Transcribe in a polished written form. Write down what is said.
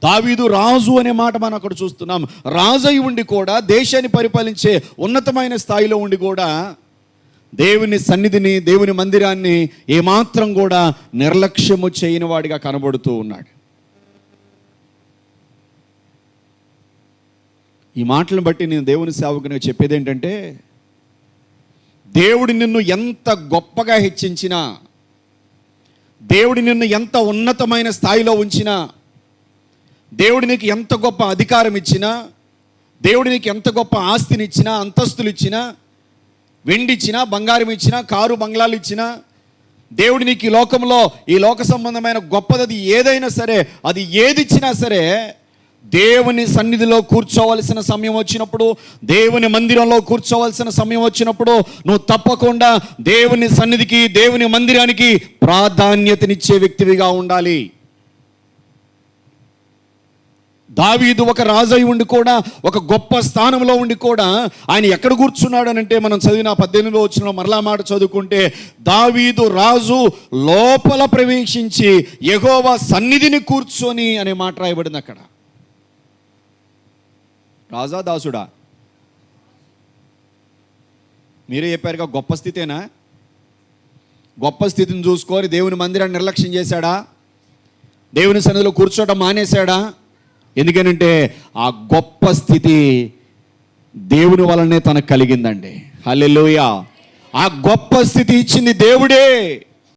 దావీదు రాజు అనే మాట మనం అక్కడ చూస్తున్నాం. రాజు అయి ఉండి కూడా, దేశాన్ని పరిపాలించే ఉన్నతమైన స్థాయిలో ఉండి కూడా దేవుని సన్నిధిని, దేవుని మందిరాన్ని ఏమాత్రం కూడా నిర్లక్ష్యము చేయని వాడిగా కనబడుతూ ఉన్నాడు. ఈ మాటలను బట్టి నేను దేవుని సేవకునిగా చెప్పేది ఏంటంటే, దేవుడు నిన్ను ఎంత గొప్పగా హెచ్చించినా, దేవుడు నిన్ను ఎంత ఉన్నతమైన స్థాయిలో ఉంచినా, దేవుడు నీకు ఎంత గొప్ప అధికారం ఇచ్చినా, దేవుడు నీకు ఎంత గొప్ప ఆస్తిని ఇచ్చినా, అంతస్తులు ఇచ్చినా, వెండి ఇచ్చినా, బంగారం ఇచ్చినా, కారు బంగ్లాలు ఇచ్చినా, దేవుడు నీకు ఈ లోకంలో, ఈ లోక సంబంధమైన గొప్పది ఏదైనా సరే, అది ఏది ఇచ్చినా సరే, దేవుని సన్నిధిలో కూర్చోవలసిన సమయం వచ్చినప్పుడు, దేవుని మందిరంలో కూర్చోవలసిన సమయం వచ్చినప్పుడు నువ్వు తప్పకుండా దేవుని సన్నిధికి, దేవుని మందిరానికి ప్రాధాన్యతనిచ్చే వ్యక్తివిగా ఉండాలి. దావీదు ఒక రాజై ఉండి కూడా, ఒక గొప్ప స్థానంలో ఉండి కూడా ఆయన ఎక్కడ కూర్చున్నాడు అని అంటే, మనం చదివిన 18వ వచనంలో మరలా మాట చదువుకుంటే, దావీదు రాజు లోపల ప్రవేశించి యెహోవా సన్నిధిని కూర్చొని అనే మాట రాయబడింది అక్కడ. రాజా దాసుడా? మీరే చెప్పారుగా, గొప్ప స్థితేనా? గొప్ప స్థితిని చూసుకొని దేవుని మందిరాన్ని నిర్లక్ష్యం చేశాడా? దేవుని సన్నిధిలో కూర్చోవడం మానేశాడా? ఎందుకనంటే ఆ గొప్ప స్థితి దేవుని వలనే తనకు కలిగిందండి. హల్లెలూయా! ఆ గొప్ప స్థితి ఇచ్చింది దేవుడే.